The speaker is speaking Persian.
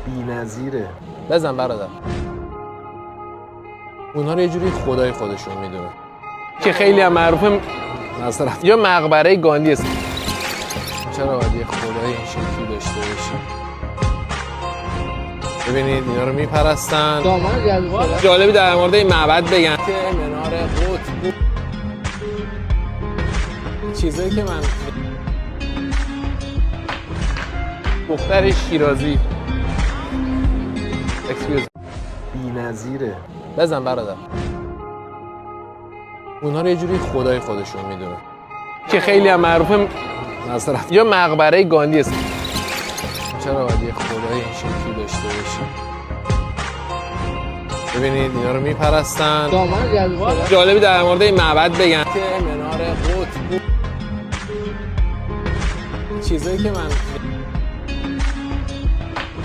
بی‌نظیره. بزن برادر. اونها رو یه جوری خدای خودشون میدونه که خیلی هم معروفه مثلا یا مقبره گاندی است. چرا باید یه خدای این شکلی داشته باشیم؟ ببینید اینا رو میپرستن. جالبی در مورد این معبد بگم که منار قطب چیزایی که من دختر شیرازی بی‌نظیره. بزن برادر. اونها رو یه جوری خدای خودشون میدونه که خیلی هم معروفه مثلا یا مقبره گاندی است. چرا باید یه خدای این شکلی داشته باشیم؟ ببینید اینا رو میپرستن. جالبی در مورد این معبد بگم که منار قطب چیزایی که من